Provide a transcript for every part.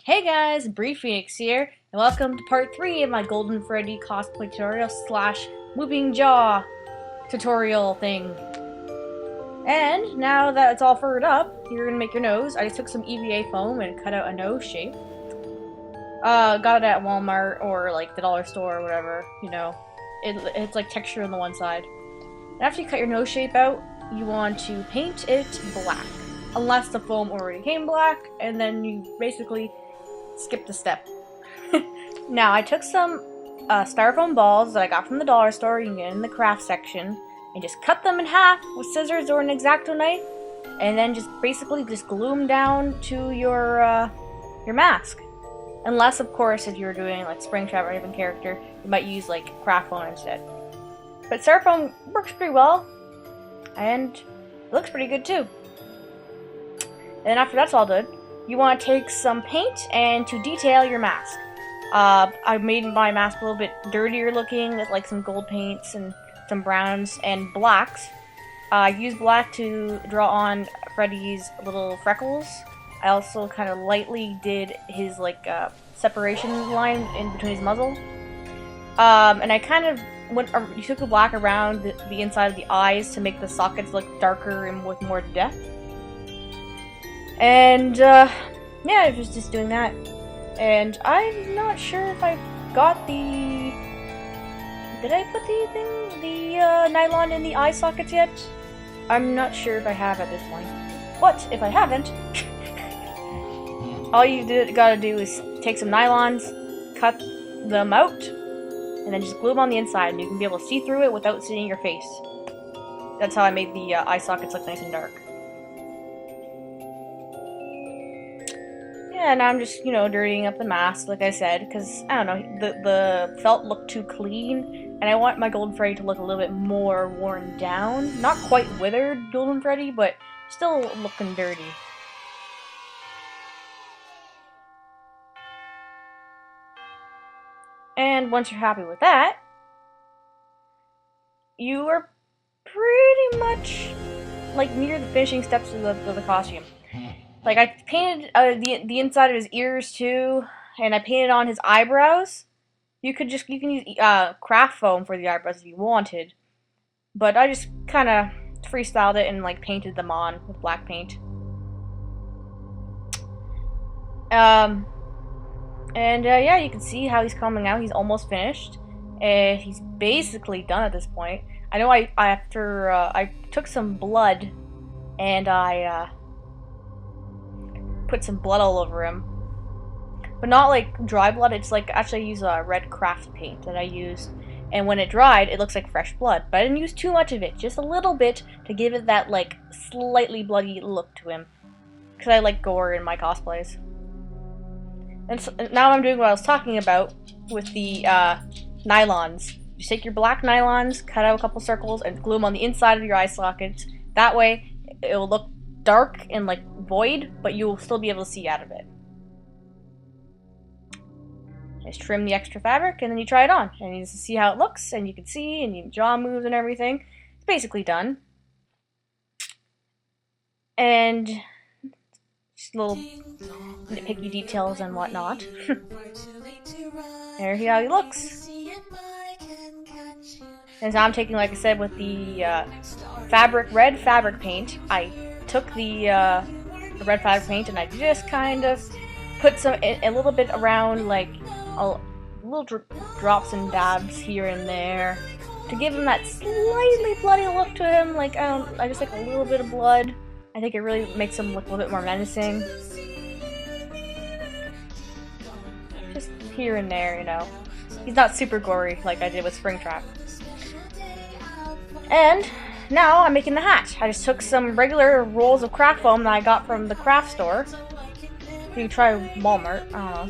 Hey guys, Phoenix here, and welcome to part 3 of my Golden Freddy cosplay tutorial slash moving jaw tutorial thing. And now that it's all furred up, you're gonna make your nose. I just took some EVA foam and cut out a nose shape. Got it at Walmart or like the dollar store or whatever, you know. It's like texture on the one side. And after you cut your nose shape out, you want to paint it black. Unless the foam already came black, and then you basically skip the step. Now, I took some styrofoam balls that I got from the dollar store, you can get in the craft section, and just cut them in half with scissors or an X-Acto knife, and then just basically just glue them down to your mask. Unless, of course, if you're doing like Springtrap or even character, you might use like craft foam instead. But styrofoam works pretty well, and it looks pretty good too. And then after that's all done, you want to take some paint and to detail your mask. I made my mask a little bit dirtier looking with like some gold paints and some browns and blacks. I used black to draw on Freddy's little freckles. I also kind of lightly did his like separation line in between his muzzle. And I kind of you took the black around the inside of the eyes to make the sockets look darker and with more depth. And yeah, I was just doing that. And I'm not sure if I got the... Did I put the nylon in the eye sockets yet? I'm not sure if I have at this point. But if I haven't, all you gotta do is take some nylons, cut them out, and then just glue them on the inside, and you can be able to see through it without seeing your face. That's how I made the eye sockets look nice and dark. Yeah, and I'm just, you know, dirtying up the mask, like I said, because, I don't know, the felt looked too clean, and I want my Golden Freddy to look a little bit more worn down. Not quite withered Golden Freddy, but still looking dirty. And once you're happy with that, you are pretty much, like, near the finishing steps of the costume. Like, I painted the inside of his ears, too, and I painted on his eyebrows. You can use craft foam for the eyebrows if you wanted. But I just kind of freestyled it and, like, painted them on with black paint. Yeah, you can see how he's coming out. He's almost finished. He's basically done at this point. I know I took some blood, and I, put some blood all over him, but not like dry blood. It's like actually I use a red craft paint that I used, and when it dried it looks like fresh blood, but I didn't use too much of it, just a little bit to give it that like slightly bloody look to him, because I like gore in my cosplays. And so, now I'm doing what I was talking about with the nylons. You take your black nylons, cut out a couple circles, and glue them on the inside of your eye sockets. That way it will look dark and like void, but you will still be able to see out of it. Just trim the extra fabric and then you try it on, and you just see how it looks, and you can see, and your jaw moves and everything. It's basically done. And just little nitpicky details and whatnot. There how he looks. And now I'm taking, like I said, with the red fabric paint. I took the red fabric paint and I just kind of put a little bit around, like little drops and dabs here and there to give him that slightly bloody look to him. Like I just like a little bit of blood. I think it really makes him look a little bit more menacing. Just here and there, you know. He's not super gory like I did with Springtrap. And now I'm making the hat. I just took some regular rolls of craft foam that I got from the craft store. You can try Walmart, I don't know.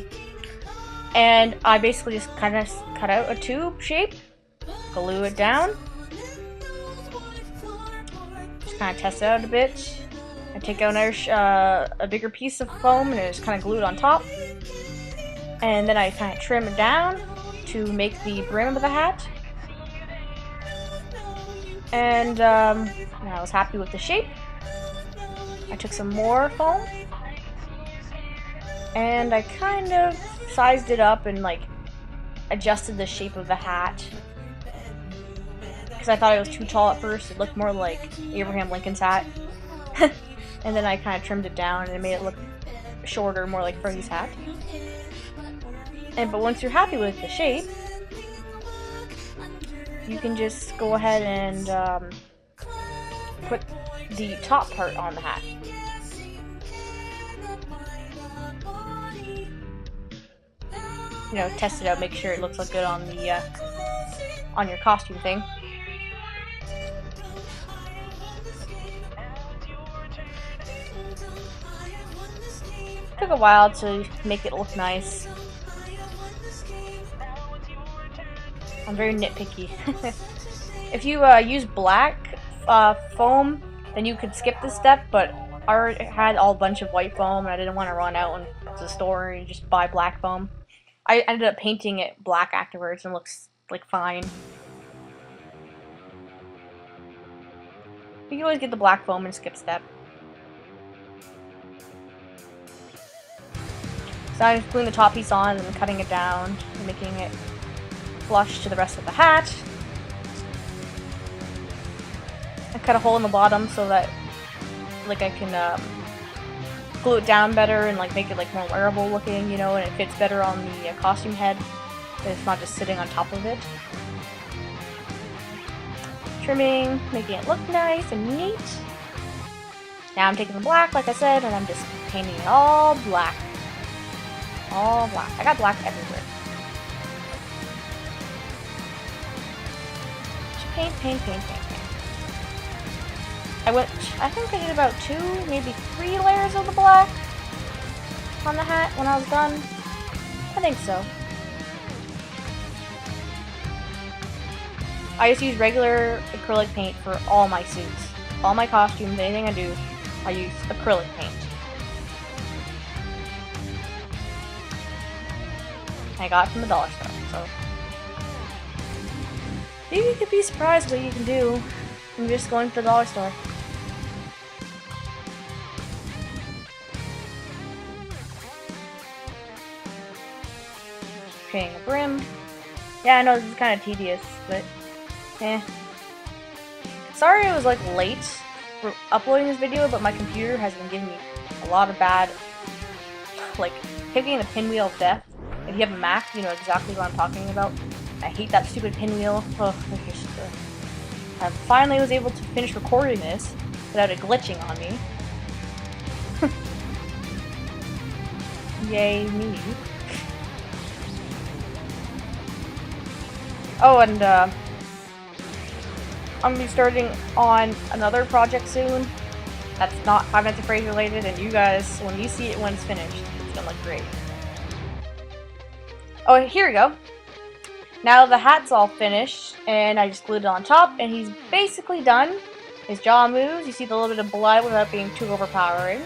And I basically just kind of cut out a tube shape, glue it down, just kind of test it out a bit. I take out a bigger piece of foam and just kind of glue it on top. And then I kind of trim it down to make the brim of the hat. And I was happy with the shape. I took some more foam And I kind of sized it up and like adjusted the shape of the hat. Because I thought it was too tall at first. It looked more like Abraham Lincoln's hat. And then I kind of trimmed it down and it made it look shorter, more like Freddy's hat. But once you're happy with the shape, you can just go ahead and put the top part on the hat. You know, test it out, make sure it looks good on the on your costume thing. Took a while to make it look nice. I'm very nitpicky. If you use black foam, then you could skip this step, but I already had a bunch of white foam and I didn't want to run out to the store and just buy black foam. I ended up painting it black afterwards and it looks like fine. You can always get the black foam and skip step. So I'm just gluing the top piece on and then cutting it down and making it flush to the rest of the hat. I cut a hole in the bottom so that like I can glue it down better and like make it like more wearable looking, you know, and it fits better on the costume head. It's not just sitting on top of it. Trimming, making it look nice and neat. Now I'm taking the black, like I said, and I'm just painting it all black. All black. I got black everywhere. Just paint, paint, paint, paint, paint. I think I did about 2, maybe 3 layers of the black on the hat when I was done. I think so. I just use regular acrylic paint for all my suits. All my costumes, anything I do, I use acrylic paint. I got it from the dollar store, so maybe you could be surprised what you can do from just going to the dollar store. Painting a brim. Yeah, I know this is kind of tedious, but eh. Sorry it was like late for uploading this video, but my computer has been giving me a lot of bad, like hitting the pinwheel of death. If you have a Mac, you know exactly what I'm talking about. I hate that stupid pinwheel. Oh, I finally was able to finish recording this without it glitching on me. Yay me. Oh, and I'm gonna be starting on another project soon. That's not 5 Nights at Freddy's related, and you guys, when you see it when it's finished, it's gonna look great. Oh, here we go. Now the hat's all finished, and I just glued it on top, and he's basically done. His jaw moves. You see the little bit of blood without being too overpowering.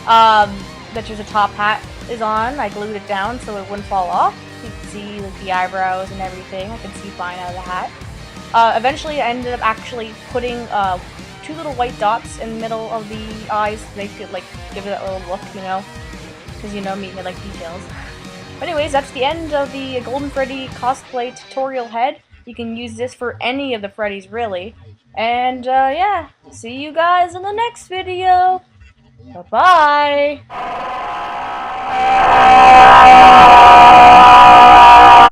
That just the top hat is on. I glued it down so it wouldn't fall off. You can see like the eyebrows and everything. I can see fine out of the hat. Eventually, I ended up actually putting 2 little white dots in the middle of the eyes to make it like give it that little look, you know, because you know me, I like details. But anyways, that's the end of the Golden Freddy cosplay tutorial head. You can use this for any of the Freddys, really. And, yeah, see you guys in the next video. Bye-bye!